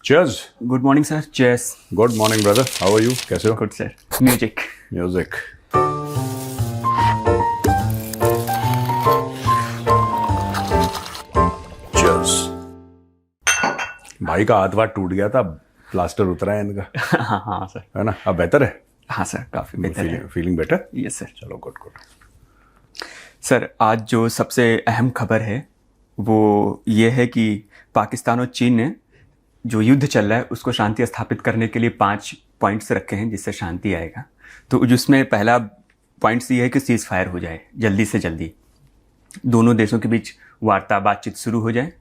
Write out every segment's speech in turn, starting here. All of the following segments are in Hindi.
Cheers. Good morning sir. Chess. Good morning, brother. How are you? कैसे हो? Good sir. Music. Music. Cheers. भाई का हाथ वाथ टूट गया था, प्लास्टर उतरा है इनका, हाँ सर. है ना? अब बेहतर है. हाँ सर, काफ़ी बेहतर है. Feeling better. Yes sir. चलो, गुड गुड. सर, आज जो सबसे अहम खबर है वो ये है कि पाकिस्तान और चीन ने जो युद्ध चल रहा है उसको शांति स्थापित करने के लिए 5 पॉइंट्स रखे हैं जिससे शांति आएगा. तो जिसमें पहला पॉइंट्स ये है कि सीज़ फायर हो जाए जल्दी से जल्दी, दोनों देशों के बीच वार्ता बातचीत शुरू हो जाए.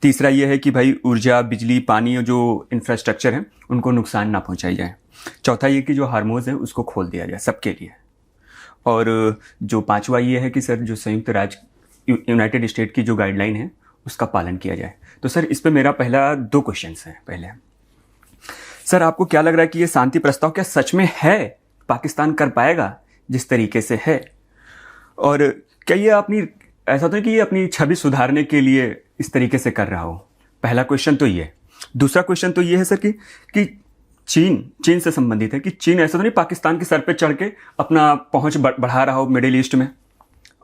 तीसरा ये है कि भाई ऊर्जा, बिजली, पानी और जो इंफ्रास्ट्रक्चर है उनको नुकसान ना पहुंचाई जाए. चौथा ये कि जो हार्मोज है उसको खोल दिया जाए सबके लिए. और जो पांचवा ये है कि सर जो संयुक्त राज्य यूनाइटेड स्टेट की जो गाइडलाइन है उसका पालन किया जाए. तो सर इस पे मेरा पहला 2 क्वेश्चंस हैं. पहले सर, आपको क्या लग रहा है कि ये शांति प्रस्ताव क्या सच में है, पाकिस्तान कर पाएगा जिस तरीके से है? और क्या ये अपनी ऐसा तो है कि ये अपनी छवि सुधारने के लिए इस तरीके से कर रहा हो? पहला क्वेश्चन तो ये. दूसरा क्वेश्चन तो ये है सर कि चीन से संबंधित है कि चीन ऐसा तो नहीं पाकिस्तान के सर पे चढ़ के अपना पहुंच बढ़ा रहा हो मिडिल ईस्ट में,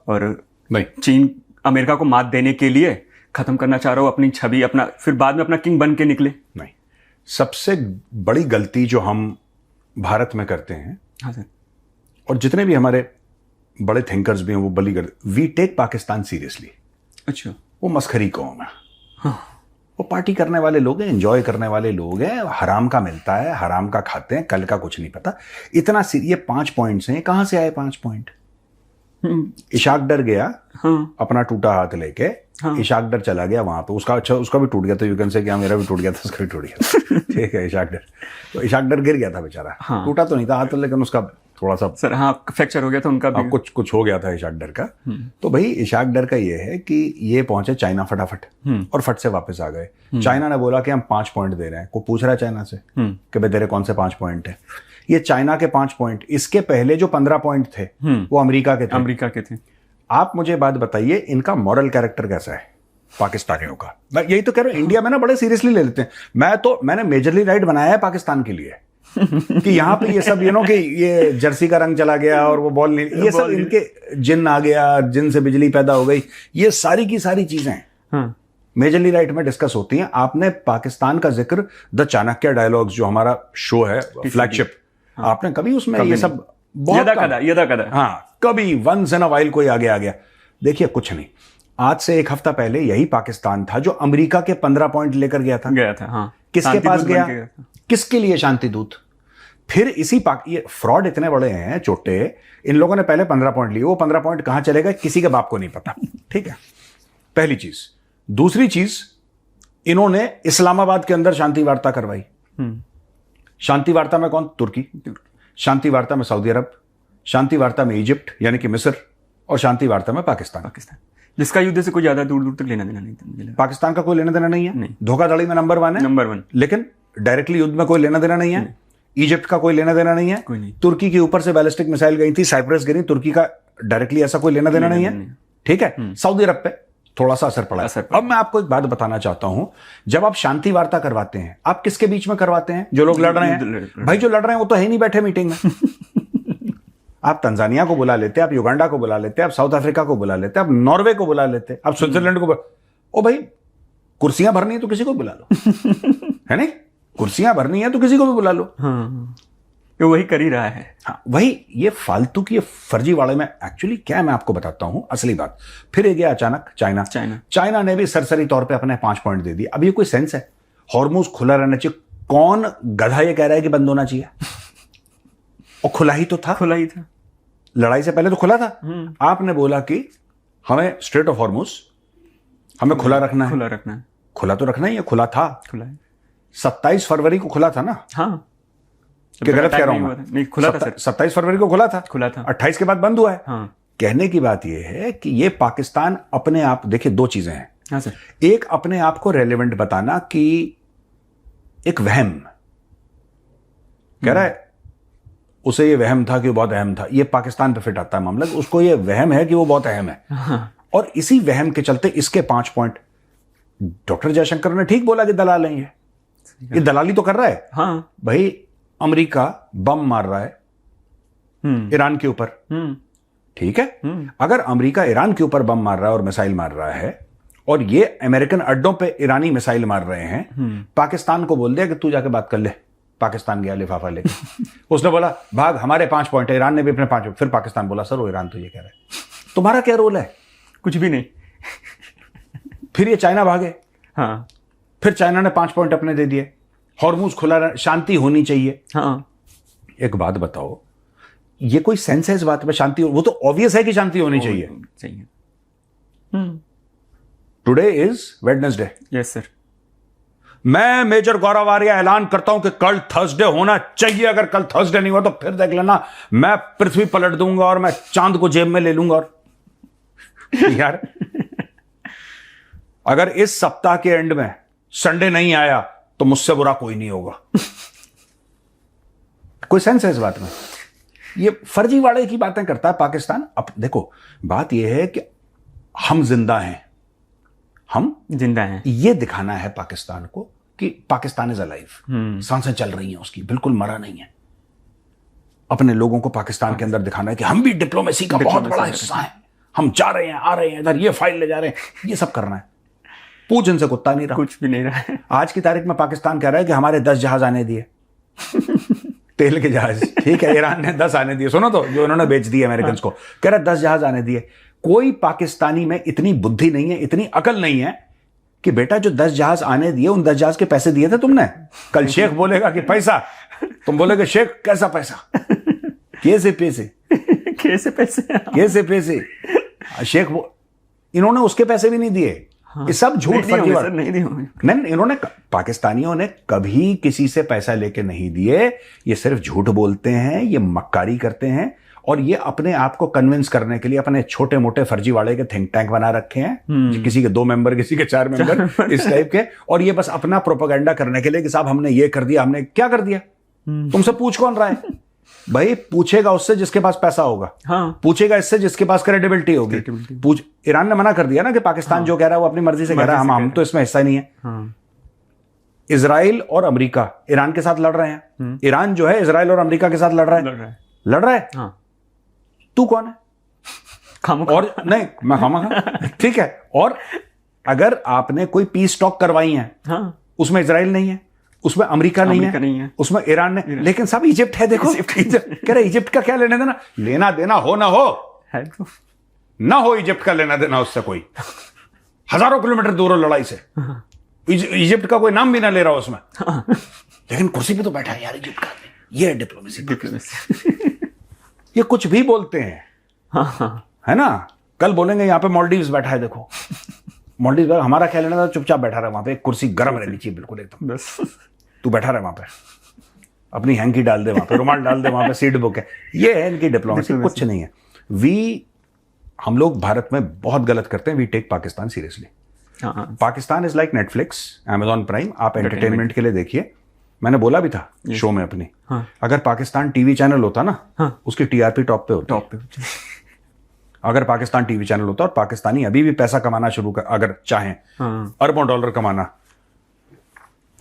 और नहीं, चीन अमेरिका को मात देने के लिए खत्म करना चाह रहा हो अपनी छवि, अपना फिर बाद में अपना किंग बन के निकले? नहीं. सबसे बड़ी गलती जो हम भारत में करते हैं, हाँ सर, और जितने भी हमारे बड़े थिंकर्स भी हैं वो बली करते, वी टेक पाकिस्तान सीरियसली. अच्छा. वो मस्खरी कौम है. वो पार्टी करने वाले लोग हैं, एंजॉय करने वाले लोग हैं, हराम का मिलता है, हराम का खाते हैं, कल का कुछ नहीं पता. इतना ये 5 पॉइंट्स हैं. कहां से आए 5 पॉइंट? इशाक डर गया, हाँ, अपना टूटा हाथ लेके. हाँ. इशाक डर चला गया वहां पे. उसका अच्छा, उसका भी टूट गया. तो यू कैन से क्या मेरा भी टूट गया था, उसका भी टूट गया. ठीक है. इशाक डर, तो इशाक डर गिर गया था बेचारा. हाँ. टूटा तो नहीं था हाथ, लेकिन उसका थोड़ा सा सर, हाँ, फ्रैक्चर हो गया था उनका भी. कुछ हो गया था इशाक डर का. तो भाई इशाक डर का ये है कि ये पहुंचे चाइना फटाफट, और फट से वापस आ गए. चाइना ने बोला कि हम 5 पॉइंट दे रहे हैं. को पूछ रहा है चाइना से कि भाई तेरे कौन से 5 पॉइंट है? ये चाइना के 5 पॉइंट. इसके पहले जो 15 पॉइंट थे वो अमेरिका के थे. आप मुझे बात बताइए, इनका मॉरल कैरेक्टर कैसा है पाकिस्तानियों का? मैं यही तो कह रहा हूं, इंडिया में ना बड़े सीरियसली ले लेते हैं. मैंने मेजरली राइट बनाया है पाकिस्तान के लिए कि यहाँ पे ये सब कि ये जर्सी का रंग चला गया और वो बॉल नहीं, ये सब इनके जिन आ गया, जिन से बिजली पैदा हो गई, ये सारी की सारी चीजें मेजरली राइट में डिस्कस होती हैं. आपने पाकिस्तान का जिक्र द चाणक्य डायलॉग्स जो हमारा शो है फ्लैगशिप, आपने कभी उसमें ये सब यदा कदा, हाँ, कभी वंस इन अ वाइल कोई आगे आ गया? देखिए कुछ नहीं. आज से 1 हफ्ता पहले यही पाकिस्तान था जो अमेरिका के 15 पॉइंट लेकर गया था. हाँ. किसके पास गया? किसके लिए शांति दूत? फिर ये फ्रॉड इतने बड़े हैं छोटे, इन लोगों ने पहले 15 पॉइंट लिए. वो 15 पॉइंट कहां चले गए किसी के बाप को नहीं पता. ठीक है, पहली चीज. दूसरी चीज, इन्होंने इस्लामाबाद के अंदर शांति वार्ता करवाई. शांति वार्ता में कौन? तुर्की. शांति वार्ता में सऊदी अरब. शांति वार्ता में इजिप्ट यानी कि मिस्र. और शांति वार्ता में पाकिस्तान. जिसका युद्ध से कोई ज्यादा दूर दूर तक लेना देना नहीं. पाकिस्तान का कोई लेना देना नहीं है. धोखाधड़ी में नंबर 1 है, लेकिन डायरेक्टली युद्ध में कोई लेना देना नहीं है. इजिप्ट का कोई लेना देना नहीं है. तुर्की के ऊपर से बैलिस्टिक मिसाइल गई थी, साइप्रस गिरी, तुर्की का डायरेक्टली ऐसा कोई लेना देना नहीं है. ठीक है. सऊदी अरब पे थोड़ा सा असर पड़ा. अब मैं आपको एक बात बताना चाहता हूं, जब आप शांति वार्ता करवाते हैं, आप किसके बीच में करवाते हैं? जो लोग लड़ रहे हैं. भाई जो लड़ रहे हैं वो तो है ही नहीं बैठे मीटिंग में. आप तंजानिया को बुला लेते, आप युगांडा को बुला लेते, आप साउथ अफ्रीका को बुला लेते, आप नॉर्वे को बुला लेते, आप स्विट्जरलैंड को ओ भाई, कुर्सियां भरनी है तो किसी को बुला लो. है नहीं? कुर्सियां भरनी है तो किसी को भी बुला लो. तो वही कर ही रहा है. हाँ, वही ये फालतू की, ये फर्जी वाले में एक्चुअली क्या है मैं आपको बताता हूं असली बात. फिर ये गया अचानक चाइना ने भी सरसरी तौर पे अपने 5 पॉइंट दे दिए. अब ये कोई सेंस है? हॉर्मुज खुला रहना चाहिए. कौन गधा ये कह रहा है कि बंद होना चाहिए? और खुला ही तो था. लड़ाई से पहले तो खुला था. आपने बोला कि हमें स्ट्रेट ऑफ हॉर्मुज हमें खुला रखना है. खुला तो रखना ही है. खुला था. 27 फरवरी को खुला था ना? हाँ. क्या गलत कह रहा हूं मैं? नहीं, खुला था. 27 फरवरी को खुला था. 28 के बाद बंद हुआ है. हाँ. कहने की बात यह है कि ये पाकिस्तान अपने आप, देखिए 2 चीजें हैं. हाँ सर. एक, अपने आप को रेलेवेंट बताना कि एक वहम कह रहा है, उसे ये वहम था कि वो बहुत अहम था. ये पाकिस्तान पे फिट आता है मामला. उसको ये वहम है कि वो बहुत अहम है. हाँ. और इसी वहम के चलते इसके 5 पॉइंट. डॉक्टर जयशंकर ने ठीक बोला कि दलाल हैं ये. ये दलाली तो कर रहा है। हाँ भाई अमेरिका बम मार रहा है ईरान के ऊपर, ठीक है। अगर अमेरिका ईरान के ऊपर बम मार रहा है और मिसाइल मार रहा है और ये अमेरिकन अड्डों पे ईरानी मिसाइल मार रहे हैं, पाकिस्तान को बोल दिया कि तू जाके बात कर ले। पाकिस्तान गया लिफाफा लेके उसने बोला भाग, हमारे 5 पॉइंट है, ईरान ने भी अपने 5। फिर पाकिस्तान बोला सर वो ईरान तो ये कह रहा है, तुम्हारा क्या रोल है? कुछ भी नहीं। फिर ये चाइना भागे, हाँ फिर चाइना ने 5 पॉइंट अपने दे दिए, हॉर्मूज खुला, शांति होनी चाहिए। हाँ एक बात बताओ, ये कोई सेंस है इस बात में? शांति, वो तो ऑब्वियस है कि शांति होनी चाहिए। Today is Wednesday. Yes sir. मैं मेजर गौरव आर्या ऐलान करता हूं कि कल थर्सडे होना चाहिए। अगर कल थर्सडे नहीं हुआ तो फिर देख लेना, मैं पृथ्वी पलट दूंगा और मैं चांद को जेब में ले लूंगा। और यार अगर इस सप्ताह के एंड में संडे नहीं आया तो मुझसे बुरा कोई नहीं होगा। कोई सेंस है इस बात में? ये फर्जीवाड़े की बातें करता है पाकिस्तान। अब देखो बात यह है कि हम जिंदा हैं, हम जिंदा हैं, ये दिखाना है पाकिस्तान को कि पाकिस्तान इज अलाइव, सांसें चल रही हैं उसकी, बिल्कुल मरा नहीं है। अपने लोगों को पाकिस्तान के अंदर दिखाना है कि हम भी डिप्लोमेसी का बहुत बड़ा हिस्सा है, हम जा रहे हैं, आ रहे हैं, इधर ये फाइल ले जा रहे हैं, ये सब करना है। पूछ इनसे कुत्ता नहीं रहा, कुछ भी नहीं रहा है। आज की तारीख में पाकिस्तान कह रहा है कि हमारे 10 जहाज आने दिए तेल के जहाज, ठीक है। ईरान ने 10 आने दिए, सुनो तो, जो उन्होंने बेच दिए अमेरिकन को, कह रहा है 10 जहाज आने दिए। कोई पाकिस्तानी में इतनी बुद्धि नहीं है, इतनी अकल नहीं है कि बेटा जो 10 जहाज आने दिए, उन 10 जहाज के पैसे दिए थे तुमने? कल शेख बोलेगा कि पैसा, तुम बोलोगे शेख कैसा पैसा? कैसे पैसे? कैसे पैसे? कैसे पैसे? शेख इन्होंने उसके पैसे भी नहीं दिए। हाँ, ये सब झूठ फर्जीवाड़ा। नहीं दिए नहीं, इन्होंने, पाकिस्तानियों ने कभी किसी से पैसा लेके नहीं दिए। ये सिर्फ झूठ बोलते हैं, ये मक्कारी करते हैं और ये अपने आप को कन्विंस करने के लिए अपने छोटे मोटे फर्जीवाड़े के थिंक टैंक बना रखे हैं, किसी के 2 मेंबर, किसी के 4 मेंबर, इस टाइप के। और ये बस अपना प्रोपेगेंडा करने के लिए कि साहब हमने ये कर दिया, हमने क्या कर दिया। तुमसे पूछ कौन रहा है भाई? पूछेगा उससे जिसके पास पैसा होगा। हाँ। पूछेगा इससे जिसके पास क्रेडिबिलिटी होगी। पूछ, ईरान ने मना कर दिया ना कि पाकिस्तान जो कह रहा है वो अपनी मर्जी से कह रहा है, हम तो इसमें हिस्सा नहीं है। हाँ। इजराइल और अमेरिका ईरान के साथ लड़ रहे हैं। ईरान जो है इजराइल और अमेरिका के साथ लड़ रहा है। हाँ। तू कौन है? खामोखा। और नहीं, मैं खामोखा, ठीक है। और अगर आपने कोई पीस टॉक करवाई है, हाँ। उसमें इजराइल नहीं है, उसमें अमेरिका नहीं है, उसमें ईरान ने, लेकिन सब इजिप्ट है। देखो कह रहे इजिप्ट का क्या लेना देना, लेना देना हो ना हो है तो ना हो, इजिप्ट का लेना देना उससे कोई हजारों किलोमीटर दूर हो लड़ाई से। इजिप्ट का कोई नाम भी ना ले रहा हो उसमें, लेकिन कुर्सी पे तो बैठा है यार इजिप्ट का। ये है डिप्लोमेसी। ये कुछ भी बोलते हैं, है ना। कल बोलेंगे यहाँ पे मॉलडीव्स बैठा है, देखो मॉलडीव्स, हमारा क्या लेना था, चुपचाप बैठा रहा वहां पे, एक कुर्सी गर्म रहनी चाहिए बिल्कुल एकदम, बस तू बैठा रहे वहां पे, अपनी हैंकी डाल दे वहां पे, रुमाल डाल दे वहां पे, सीट बुक है। ये है इनकी डिप्लोमेसी, कुछ नहीं है। हम लोग भारत में बहुत गलत करते हैं। We take Pakistan seriously. Pakistan is like Netflix, Amazon Prime. आप एंटरटेनमेंट के लिए देखिए। मैंने बोला भी था शो में अपनी, अगर पाकिस्तान टीवी चैनल होता ना, उसकी टीआरपी टॉप पे होती। अगर पाकिस्तान टीवी चैनल होता और पाकिस्तानी अभी भी पैसा कमाना शुरू कर, अगर चाहें अरबों डॉलर कमाना,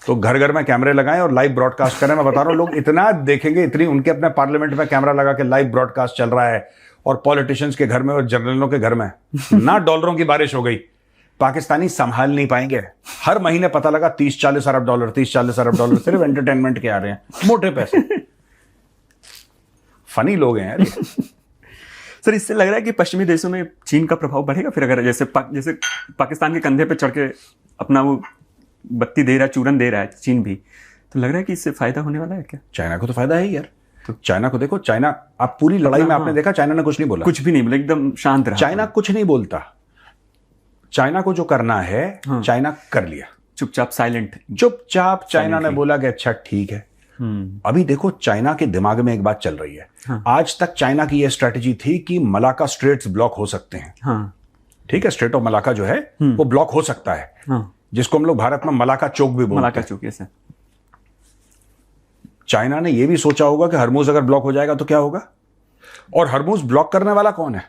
तो घर घर में कैमरे लगाएं और लाइव ब्रॉडकास्ट करें। मैं बता रहा हूं, लोग इतना देखेंगे, इतनी उनके अपने पार्लियामेंट में कैमरा लगा के लाइव ब्रॉडकास्ट चल रहा है, और पॉलिटिशियंस के घर में और जनरलों के घर में ना डॉलरों की बारिश हो गई। पाकिस्तानी संभाल नहीं पाएंगे। हर महीने पता लगा 30-40 अरब डॉलर, 30-40 अरब डॉलर सिर्फ एंटरटेनमेंट के आ रहे हैं, मोटे पैसे। फनी लोग हैं यार। सर, इससे लग रहा है कि पश्चिमी देशों में चीन का प्रभाव बढ़ेगा फिर, अगर जैसे पाकिस्तान के कंधे पे चढ़ के अपना वो बत्ती दे रहा है, चूरन दे रहा है चीन भी, तो लग रहा है कि इससे फायदा होने वाला है क्या? चाइना को तो फायदा है यार। तो चाइना को देखो, चाइना, आप पूरी लड़ाई में आपने देखा चाइना ने कुछ नहीं बोला, कुछ भी नहीं बोला, एकदम शांत रहा। चाइना कुछ नहीं बोलता। चाइना को जो करना है चाइना कर लिया, चुपचाप साइलेंट, चुपचाप। चाइना ने बोला कि अच्छा ठीक है। अभी देखो चाइना के दिमाग में एक बात चल रही है। आज तक चाइना की यह स्ट्रेटजी थी कि मलाका स्ट्रेट्स ब्लॉक हो सकते हैं। ठीक है, स्ट्रेट ऑफ मलाका जो है वो ब्लॉक हो सकता है, जिसको हम लोग भारत में मलाका चौक भी बोलते हैं। मलाका चौक, यस। चाइना ने यह भी सोचा होगा कि हरमुज अगर ब्लॉक हो जाएगा तो क्या होगा। और हरमुज ब्लॉक करने वाला कौन है?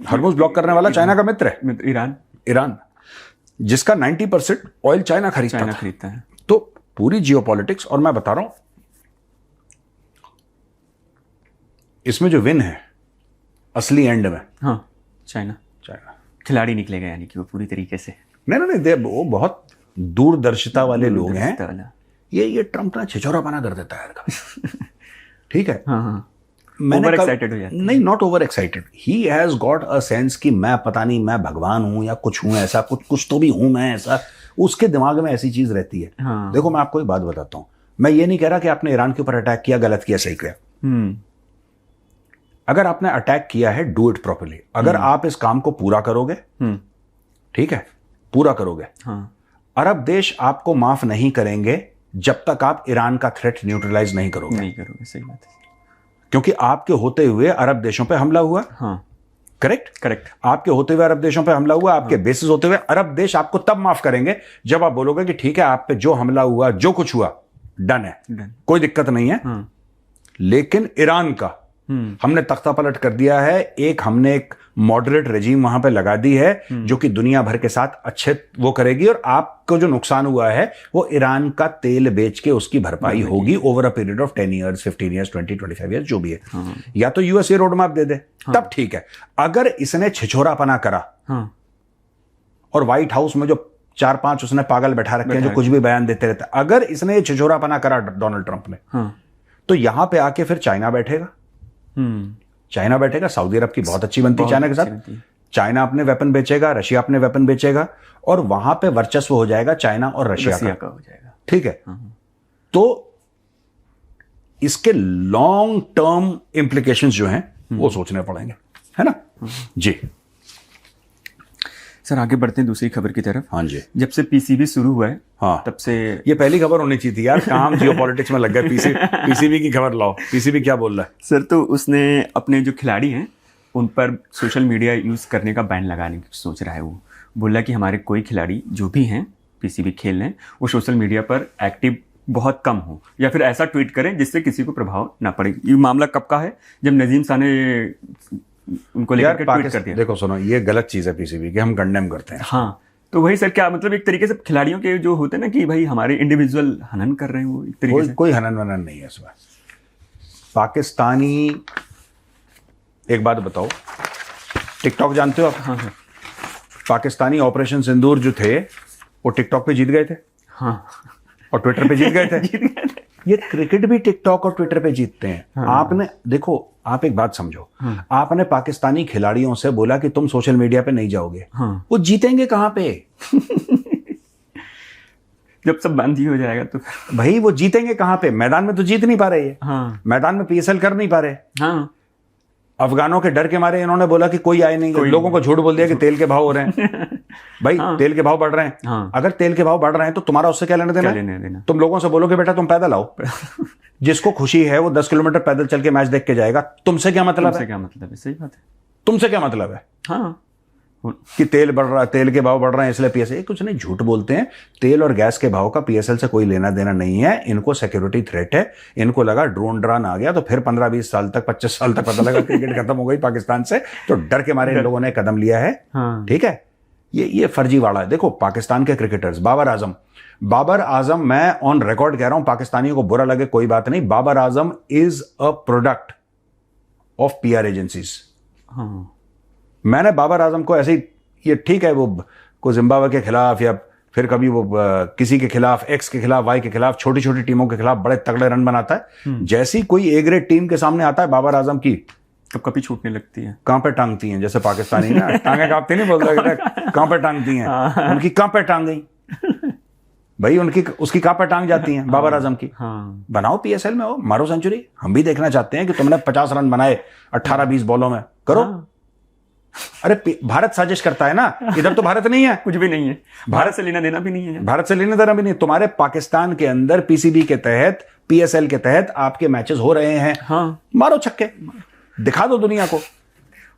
हरमुज ब्लॉक करने वाला चाइना का मित्र है, ईरान, जिसका 90% ऑयल चाइना खरीदता है। तो पूरी जियोपॉलिटिक्स, और मैं बता रहा हूं इसमें जो विन है असली एंड में, हाँ, चाइना खिलाड़ी निकलेगा, यानी कि वो पूरी तरीके से। नहीं, वो बहुत दूरदर्शिता वाले लोग हैं। वाला। ये ट्रम्प ना छिछोरापना कर देता है यार कभी। ठीक है। हाँ, मैंने ओवर एक्साइटेड हो जाता है। नहीं, not over excited, he has got a sense कि मैं पता नहीं मैं भगवान हूं या कुछ हूं, ऐसा कुछ तो भी हूं मैं, ऐसा उसके दिमाग में ऐसी चीज रहती है। हाँ। देखो मैं आपको एक बात बताता हूं, मैं ये नहीं कह रहा कि आपने ईरान के ऊपर अटैक किया, गलत किया, सही किया। अगर आपने अटैक किया है, डू इट प्रॉपर्ली। अगर आप इस काम को पूरा करोगे, ठीक है, पूरा करोगे, हाँ। अरब देश आपको माफ नहीं करेंगे जब तक आप ईरान का थ्रेट न्यूट्रलाइज नहीं करोगे। सही बात है। क्योंकि आपके होते हुए अरब देशों पे हमला हुआ। हाँ, करेक्ट। आपके होते हुए अरब देशों पे हमला हुआ, आपके बेसिस होते हुए अरब देश आपको तब माफ करेंगे जब आप बोलोगे कि ठीक है, आप पे जो हमला हुआ, जो कुछ हुआ, डन है, कोई दिक्कत नहीं है। लेकिन ईरान का हमने तख्ता पलट कर दिया है, हमने एक मॉडरेट रेजिम वहां पे लगा दी है जो कि दुनिया भर के साथ अच्छे वो करेगी, और आपको जो नुकसान हुआ है वो ईरान का तेल बेच के उसकी भरपाई होगी over a period of 10 years, 15 years, 20, 25 years, जो भी है। या तो यूएसए रोड मैप दे दे, तब ठीक है। अगर इसने छिछोरापना करा और व्हाइट हाउस में जो 4-5 उसने पागल बैठा रखे हैं जो कुछ भी बयान देते रहते, अगर इसने ये छिछोरापना करा डोनाल्ड ट्रंप ने, तो यहां पे आके फिर चाइना बैठेगा। चाइना बैठेगा, सऊदी अरब की बहुत अच्छी बनती है चाइना के साथ, चाइना अपने वेपन बेचेगा, रशिया अपने वेपन बेचेगा, और वहां पे वर्चस्व हो जाएगा चाइना और रशिया का हो जाएगा। ठीक है। तो इसके लॉन्ग टर्म इंप्लीकेशंस जो हैं वो सोचने पड़ेंगे, है ना। जी सर, आगे बढ़ते हैं दूसरी खबर की तरफ। हाँ जी। जब से पीसीबी शुरू हुआ है, हाँ, तब से ये पहली खबर होनी चाहिए थी यार, कहाँ हम जियोपॉलिटिक्स में लग गए। पीसीबी की खबर लाओ, पीसीबी क्या बोल रहा है सर? तो उसने अपने जो खिलाड़ी हैं उन पर सोशल मीडिया यूज़ करने का बैन लगाने की सोच रहा है। वो बोला कि हमारे कोई खिलाड़ी जो भी हैं पीसीबी खेल रहे हैं वो सोशल मीडिया पर एक्टिव बहुत कम हो, या फिर ऐसा ट्वीट करें जिससे किसी को प्रभाव ना पड़े। ये मामला कब का है? जब नजीम शाह ने उनको लेकर ट्वीट कर दिया। देखो सुनो, ये गलत चीज है पीसीबी की, हम कंडेम करते हैं। हाँ, तो वही सर, क्या मतलब एक तरीके से खिलाड़ियों के जो होते हैं ना कि भाई हमारे इंडिविजुअल हनन कर रहे हैं, वो एक तरीके से कोई हनन वनन नहीं है इसमें। पाकिस्तानी, एक बात बताओ, टिकटॉक जानते हो आप? हाँ सर। पाकिस्तानी ऑपरेशन सिंदूर जो थे वो टिकटॉक पे जीत गए थे। हाँ, और ट्विटर पे जीत गए थे। ये क्रिकेट भी टिकटॉक और ट्विटर पे जीतते हैं। हाँ। आपने देखो, आप एक बात समझो, हाँ। आपने पाकिस्तानी खिलाड़ियों से बोला कि तुम सोशल मीडिया पे नहीं जाओगे, हाँ। वो जीतेंगे कहां पे? जब सब बंद ही हो जाएगा तो भाई वो जीतेंगे कहां पे? मैदान में तो जीत नहीं पा रहे। हाँ। मैदान में पीएसएल कर नहीं पा रहे। हाँ। अफगानों के डर के मारे इन्होंने बोला कि कोई आए नहीं, लोगों को झूठ बोल दिया कि तेल के भाव हो रहे हैं। भाई हाँ। तेल के भाव बढ़ रहे हैं। हाँ। अगर तेल के भाव बढ़ रहे हैं तो तुम्हारा उससे क्या लेना देना? तुम लोगों से बोलो कि बेटा तुम पैदल आओ। जिसको खुशी है वो 10 किलोमीटर पैदल चल के मैच देख के जाएगा। तुमसे क्या मतलब है? क्या मतलब है? सही बात है। तुमसे क्या मतलब है? हाँ। कि तेल बढ़ रहा है, तेल के भाव बढ़ रहे हैं इसलिए पीएसएल, कुछ नहीं, झूठ बोलते हैं। तेल और गैस के भाव का पीएसएल से कोई लेना देना नहीं है। इनको सिक्योरिटी थ्रेट है। इनको लगा ड्रोन आ गया तो फिर 15-20 साल तक, 25 साल तक पता लगा क्रिकेट खत्म हो गई पाकिस्तान से, तो डर के मारे इन लोगों ने कदम लिया है। ठीक है, ये फर्जीवाड़ा है। देखो पाकिस्तान के क्रिकेटर्स, बाबर आजम, मैं ऑन रिकॉर्ड कह रहा हूं, पाकिस्तानियों को बुरा लगे कोई बात नहीं, Babar Azam is a product of PR agencies. मैंने बाबर आजम को ऐसे ही, ये ठीक है वो को जिम्बाब्वे के खिलाफ या फिर कभी वो किसी के खिलाफ, एक्स के खिलाफ, वाई के खिलाफ, छोटी छोटी टीमों के खिलाफ बड़े तगड़े रन बनाता है। जैसी कोई ए ग्रेड टीम के सामने आता है बाबर आजम की, तो कभी छूटने लगती है, कहां पे टांगती हैं, जैसे पाकिस्तानी ना टांगे कांपती नहीं बोलता, कहां पे टांगती हैं, उनकी कहां पे टांग गई भाई, उनकी उसकी कहां पे टांग जाती हैं बाबर आजम की। बनाओ पीएसएल में, हो मारो सेंचुरी, हम भी देखना चाहते हैं कि तुमने 50 रन बनाए 18-20 बॉलों में, करो। अरे भारत साजिश करता है ना, इधर तो भारत नहीं है, कुछ भी नहीं है, भारत से लेना देना भी नहीं है, भारत से लेना देना भी नहीं। तुम्हारे पाकिस्तान के अंदर पीसीबी के तहत, पीएसएल के तहत आपके मैचेस हो रहे हैं। मारो छक्के, दिखा दो दुनिया को।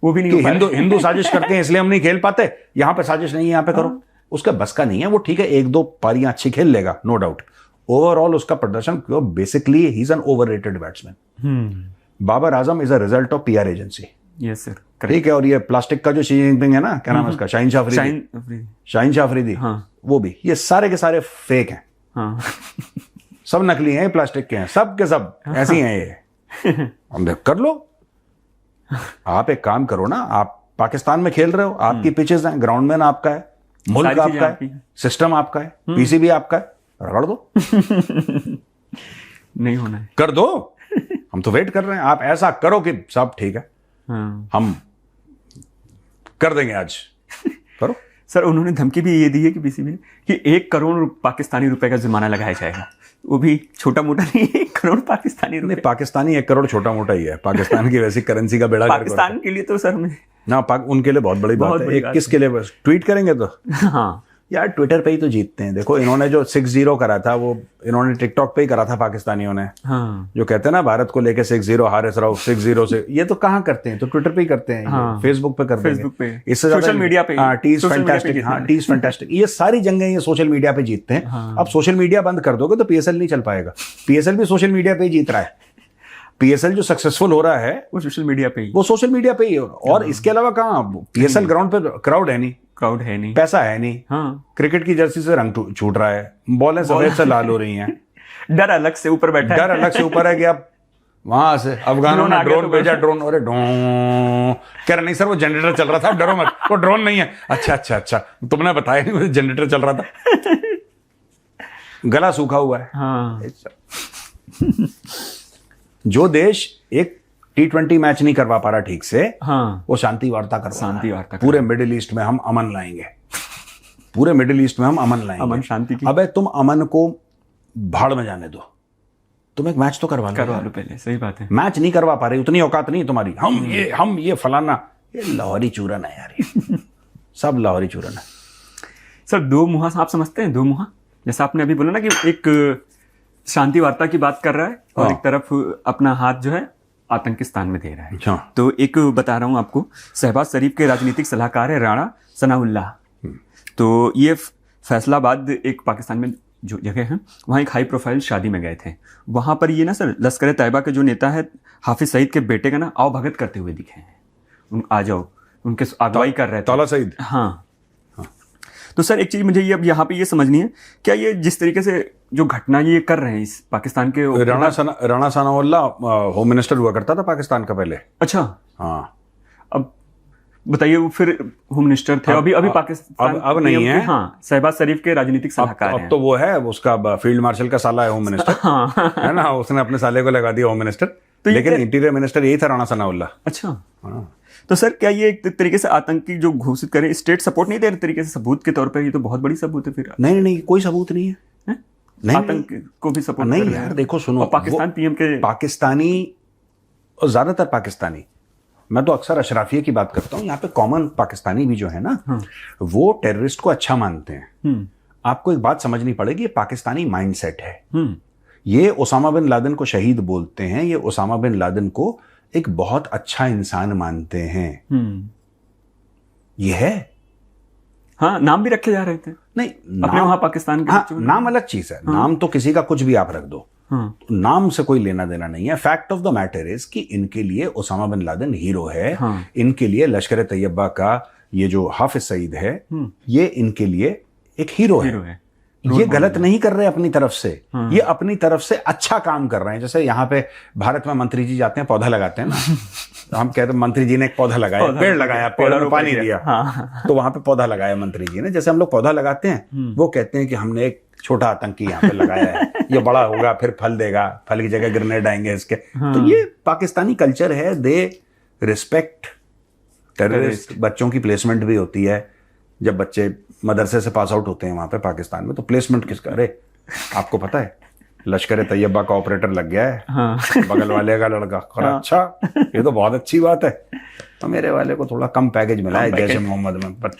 वो भी नहीं, हिंदू साजिश करते हैं इसलिए हम नहीं खेल पाते, यहां पे साजिश नहीं है, यहां पे करो। उसका बस का नहीं है वो, ठीक है 1-2 पारियां अच्छी खेल लेगा, नो डाउट। ओवरऑल उसका प्रदर्शन, basically he is an overrated batsman. Babar Azam is a result of PR agency. Yes sir, ठीक है। और ये प्लास्टिक का जो शी जिनपिंग है ना, क्या नाम है उसका, शाहीन शाह अफरीदी, वो भी, ये सारे के सारे फेक हैं। हाँ सब नकली हैं, प्लास्टिक के हैं, सब के सब ऐसे ही हैं ये। हम देख कर लो। आप एक काम करो ना, आप पाकिस्तान में खेल रहे हो, आपकी पिचेस हैं, ग्राउंड में आपका है, मुल्क आपका है, सिस्टम आपका है, पीसीबी आपका है, रगड़ दो। नहीं होना है, कर दो। हम तो वेट कर रहे हैं, आप ऐसा करो कि सब ठीक है। हाँ। हम कर देंगे आज। करो। सर उन्होंने धमकी भी ये दी है कि पीसीबी ने कि 1 करोड़ पाकिस्तानी रुपए का जुर्माना लगाया जाएगा। वो भी छोटा मोटा नहीं, 1 करोड़ पाकिस्तानी रुपए। नहीं, पाकिस्तानी 1 करोड़ छोटा मोटा ही है। पाकिस्तान की वैसी करेंसी का बेड़ा गर्क पाकिस्तान के लिए तो सर में ना, उनके लिए बहुत बड़ी बात है। एक किसके लिए, बस ट्वीट करेंगे तो हाँ यार, ट्विटर पे ही तो जीतते हैं। देखो इन्होंने जो 6-0 करा था, वो इन्होंने टिकटॉक पे ही करा था पाकिस्तानियों ने। हाँ जो कहते हैं ना भारत को लेके 6-0 हारे रहो 6-0 से, ये तो कहाँ करते हैं, तो ट्विटर पे ही करते हैं। हाँ, फेसबुक पे करते हैं, फेसबुक पे, इससे सोशल मीडिया पे। हाँ, टीज फैंटास्टिक, हाँ टीज फैंटास्टिक, ये सारी जंगें ये सोशल मीडिया पे जीतते हैं। हाँ। अब सोशल मीडिया बंद कर दोगे तो पीएसएल नहीं चल पाएगा। पीएसएल भी सोशल मीडिया पे ही जीत रहा है। पीएसएल जो सक्सेसफुल हो रहा है वो सोशल मीडिया पे ही, वो सोशल मीडिया पे ही हो रहा है। और इसके अलावा कहाँ, पीएसएल ग्राउंड पे क्राउड है नहीं, क्राउड है नहीं, पैसा है नहीं। हाँ क्रिकेट की जर्सी से रंग छूट रहा है, बॉलें सफेद से लाल हो रही हैं। डर अलग से ऊपर बैठा है। डर अलग से ऊपर है कि अब वहां से अफगानों ने ड्रोन भेजा, ड्रोन, अरे ड्रोन कह रहा नहीं सर वो जनरेटर चल रहा था, डरो मत, वो ड्रोन नहीं है। अच्छा अच्छा अच्छा, तुमने बताया नहीं, मुझे जनरेटर चल रहा था। गला सूखा हुआ है। हाँ जो देश एक T20 मैच नहीं करवा पा रहा ठीक से, हाँ वो शांति वार्ता करवा, शांति वार्ता पूरे मिडिल ईस्ट में हम अमन लाएंगे। पूरे मिडिल ईस्ट में हम अमन लाएंगे, अमन शांति की। अबे तुम अमन को भाड़ में जाने दो, तुम एक मैच तो करवा लो पहले। सही बात है, मैच नहीं करवा पा रहे, उतनी औकात नहीं तुम्हारी। हम ये फलाना, ये लाहौरी चूरन है यार, ये सब लाहौरी चूरन है। सर दो मुहा आप समझते हैं? दो मुहा, जैसा आपने अभी बोला ना कि एक शांति वार्ता की बात कर रहा है और एक तरफ अपना हाथ जो है आतंकिस्तान में दे रहा है। अच्छा। तो एक बता रहा हूं आपको, शहबाज शरीफ के राजनीतिक सलाहकार है राणा सनाउल्लाह। तो ये फैसलाबाद एक पाकिस्तान में जो जगह है, वहाँ एक हाई प्रोफाइल शादी में गए थे। वहाँ पर ये ना सर लश्कर तैयबा के जो नेता है हाफिज सईद के बेटे का ना आओ भगत करते हुए दिखे हैं। आ जाओ, उनके अगुवाई कर रहे थे। तौला सईद। हाँ। तो सर एक चीज मुझे ये अब यहाँ पे ये समझनी है, क्या ये जिस तरीके से जो घटना ये कर रहे हैं इस पाकिस्तान के, राणा सनाउल्लाह होम मिनिस्टर हुआ करता था पाकिस्तान का पहले। अच्छा हाँ। अब बताइए, वो फिर होम मिनिस्टर थे, अभी पाकिस्तान अब नहीं है। हाँ, शहबाज शरीफ के राजनीतिक सलाहकार हैं। अब तो वो है, उसका फील्ड मार्शल का साला है होम मिनिस्टर। हाँ है ना, उसने अपने साले को लगा दिया होम मिनिस्टर। तो लेकिन इंटीरियर मिनिस्टर यही था राणा सनाउल्लाह। अच्छा। हाँ। तो सर क्या ये एक तरीके से आतंकी जो घोषित करे, स्टेट सपोर्ट नहीं दे रहे तरीके से सबूत के तौर पर? ये तो बहुत बड़ी सबूत है फिर। नहीं कोई सबूत नहीं है। नहीं, आतंक को भी सपोर्ट नहीं यार, देखो सुनो, पाकिस्तान पीएम के पाकिस्तानी और ज्यादातर पाकिस्तानी, मैं तो अक्सर अशराफिया की बात करता हूँ, यहाँ पे कॉमन पाकिस्तानी भी जो है ना, वो टेररिस्ट को अच्छा मानते हैं। आपको एक बात समझनी पड़ेगी, ये पाकिस्तानी माइंडसेट है। ये ओसामा बिन लादेन को शहीद बोलते हैं, ये ओसामा बिन लादेन को एक बहुत अच्छा इंसान मानते हैं। ये है। हाँ, नाम भी रखे जा रहे थे। नहीं, अपने वहां पाकिस्तान के। हाँ, नाम अलग चीज है। नाम तो किसी का कुछ भी आप रख दो, नाम से कोई लेना देना नहीं है। Fact of the matter is कि इनके लिए ओसामा बिन लादेन हीरो है। इनके लिए लश्कर तैयबा का ये जो हाफिज सईद है, ये इनके लिए एक हीरो है। ये गलत नहीं कर रहे अपनी तरफ से, ये अपनी तरफ से अच्छा काम कर रहे हैं। जैसे यहाँ पे भारत में मंत्री जी जाते हैं, पौधा लगाते हैं ना। हम कहते हैं मंत्री जी ने एक पौधा लगाया, पेड़ लगाया, पेड़ में पानी दिया। तो वहां पे पौधा लगाया मंत्री जी ने। जैसे हम लोग पौधा लगाते हैं, वो कहते हैं कि हमने एक छोटा आतंकी यहाँ पे लगाया है, ये बड़ा होगा, फिर फल देगा, फल की जगह ग्रेनेड आएंगे इसके। तो ये पाकिस्तानी कल्चर है, दे रिस्पेक्ट टेररिस्ट। बच्चों की प्लेसमेंट भी होती है। जब बच्चे मदरसे से पास आउट होते हैं वहां पे पाकिस्तान में, तो प्लेसमेंट किसका? अरे आपको पता है लश्कर तैयबा का ऑपरेटर लग गया है। हाँ। बगल वाले का लड़का। हाँ। अच्छा, ये तो बहुत अच्छी बात है। तो मेरे वाले को थोड़ा कम पैकेज मिला है जैसे मोहम्मद में, पर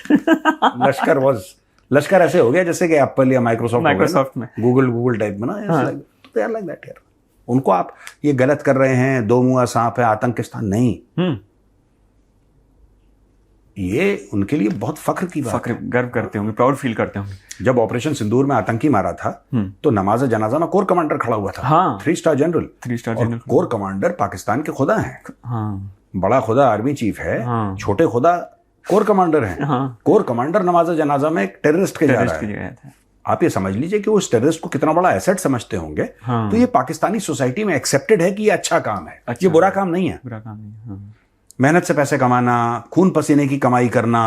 लश्कर ऐसे हो गया जैसे कि एप्पल या माइक्रोसॉफ्ट में, गूगल टाइप में ना। तो यार लाइक दैट यार, उनको आप ये गलत कर रहे हैं, दो मुंहा सांप है, आतंकिस्तान नहीं। ये उनके लिए बहुत फख्र की बात है। गर्व करते होंगे, प्राउड फील करते होंगे। जब ऑपरेशन सिंदूर में आतंकी मारा था, तो नमाज जनाजा में कोर कमांडर खड़ा हुआ था। हाँ। 3 star general. Core commander Pakistan के खुदा हैं। हाँ। बड़ा खुदा आर्मी चीफ है। हाँ। छोटे खुदा कोर कमांडर हैं। हाँ। कोर कमांडर नमाज जनाजा में एक टेररिस्ट के जा रहा है। आप ये समझ लीजिए कि वो उस टेररिस्ट को कितना बड़ा एसेट समझते होंगे। हाँ। तो ये पाकिस्तानी सोसाइटी में एक्सेप्टेड है कि ये अच्छा काम है, ये बुरा काम नहीं है। बुरा काम नहीं है। हाँ। मेहनत से पैसे कमाना, खून पसीने की कमाई करना,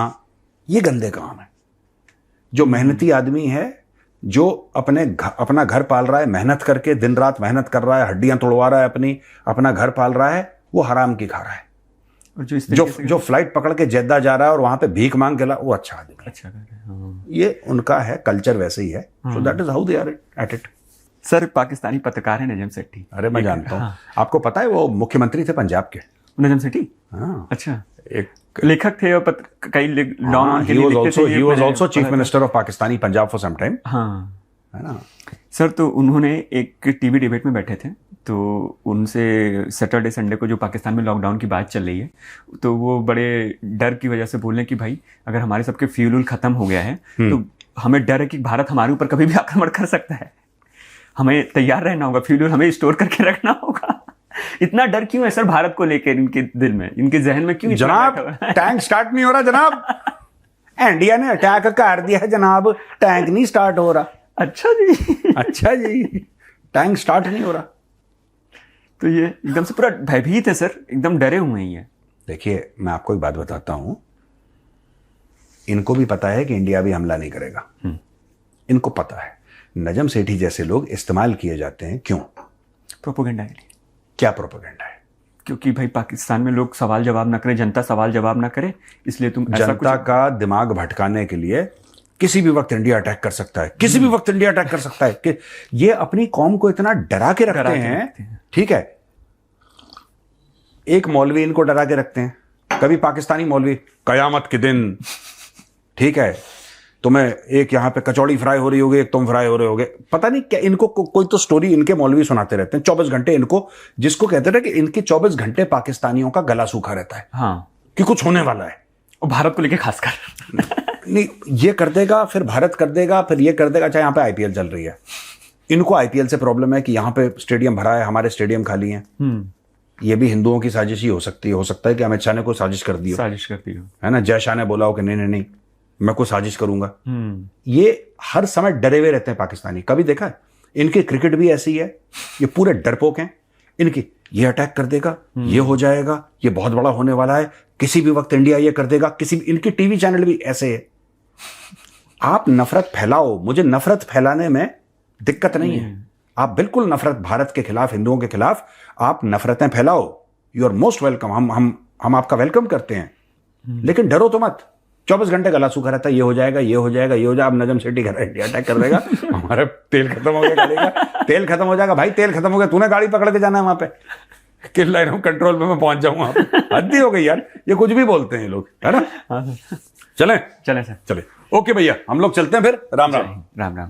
ये गंदे काम है। जो मेहनती आदमी है, जो अपना घर पाल रहा है, मेहनत करके दिन रात मेहनत कर रहा है, हड्डियां तोड़वा रहा है, अपना घर पाल रहा है, वो हराम की खा रहा है। और जो फ्लाइट पकड़ के जेद्दा जा रहा है और वहां पे भीख मांग के वो अच्छा आदमी है। अच्छा कर रहे हैं। हाँ। ये उनका है, कल्चर वैसे ही है। So that is how they are at it. Sir Pakistani पत्रकार है नजम सेठी। अरे मैं जानता हूँ। आपको पता है वो मुख्यमंत्री थे पंजाब के, नजम सेठी। हाँ। अच्छा, एक लेखक थे और कई लॉन्ग के लिए लिखते थे। he was also chief minister of Pakistani Punjab for some time. हाँ है ना सर। तो उन्होंने एक टीवी डिबेट में बैठे थे, तो उनसे सैटरडे संडे को जो पाकिस्तान में लॉकडाउन की बात चल रही है, तो वो बड़े डर की वजह से बोले कि भाई अगर हमारे सबके फ्यूल खत्म हो गया है तो हमें डर है कि भारत हमारे ऊपर कभी भी आक्रमण कर सकता है, हमें तैयार रहना होगा, फ्यूल हमें स्टोर करके रखना होगा। इतना डर क्यों है सर भारत को लेकर इनके दिल में, इनके जहन में क्यों? जनाब टैंक स्टार्ट नहीं हो रहा जनाब। इंडिया ने अटैक कर दिया है जनाब, टैंक नहीं स्टार्ट हो रहा। अच्छा जी। अच्छा जी, टैंक स्टार्ट नहीं हो रहा। तो ये एकदम से पूरा भयभीत है सर, एकदम डरे हुए हैं ये। देखिए मैं आपको एक बात बताता हूं, इनको भी पता है कि इंडिया भी हमला नहीं करेगा। इनको पता है। नजम सेठी जैसे लोग इस्तेमाल किए जाते हैं। क्यों? प्रोपेगेंडा के लिए। क्या प्रोपेगेंडा है? क्योंकि भाई पाकिस्तान में लोग सवाल जवाब ना करें, जनता सवाल जवाब ना करे, इसलिए तुम ऐसा जनता का दिमाग भटकाने के लिए किसी भी वक्त इंडिया अटैक कर सकता है, किसी भी वक्त इंडिया अटैक कर सकता है। कि ये अपनी कौम को इतना डरा के रखते हैं। ठीक है, एक मौलवी इनको डरा के रखते हैं, कभी पाकिस्तानी मौलवी कयामत के दिन, ठीक है, तुम्हें एक यहां पे कचौड़ी फ्राई हो रही होगी, एक तुम फ्राई हो रहे होगे, पता नहीं क्या इनको कोई तो स्टोरी इनके मौलवी सुनाते रहते हैं 24 घंटे इनको, जिसको कहते थे कि इनके 24 घंटे पाकिस्तानियों का गला सूखा रहता है। हाँ, कि कुछ होने वाला है, और भारत को लेके खासकर। नहीं, ये कर देगा, फिर भारत कर देगा, फिर ये कर देगा। चाहे यहाँ पे आईपीएल चल रही है, इनको आईपीएल से प्रॉब्लम है कि यहाँ पे स्टेडियम भरा है, हमारे स्टेडियम खाली है। ये भी हिंदुओं की साजिश ही हो सकती है। हो सकता है कि अमित शाह ने कोई साजिश कर दी हो, है ना, जय शाह ने बोला हो कि नहीं नहीं नहीं मैं कोई साजिश करूंगा। ये हर समय डरे हुए रहते हैं पाकिस्तानी। कभी देखा है? इनकी क्रिकेट भी ऐसी है, ये पूरे डरपोक हैं। इनकी ये अटैक कर देगा, ये हो जाएगा, ये बहुत बड़ा होने वाला है, किसी भी वक्त इंडिया ये कर देगा, किसी भी। इनकी टीवी चैनल भी ऐसे है। आप नफरत फैलाओ, मुझे नफरत फैलाने में दिक्कत नहीं है। आप बिल्कुल नफरत, भारत के खिलाफ, हिंदुओं के खिलाफ आप नफरतें फैलाओ, यू आर मोस्ट वेलकम। हम आपका वेलकम करते हैं, लेकिन डरो तो मत। 24 घंटे गला सूखा रहता है, ये हो जाएगा, ये हो जाएगा, ये हो जाएगा। अब नजम सेठी घर इंडिया अटैक कर देगा, हमारा तेल खत्म हो गया गाड़ी का, तेल खत्म हो जाएगा। भाई तेल खत्म हो गया, तूने गाड़ी पकड़ के जाना है वहां पे, किस लाइन ऑफ कंट्रोल में मैं पहुंच जाऊं वहां पे। हद ही हो गई यार, ये कुछ भी बोलते हैं ये लोग, है ना। चले चले सर, चले, ओके भैया, हम लोग चलते हैं फिर। राम राम। राम राम।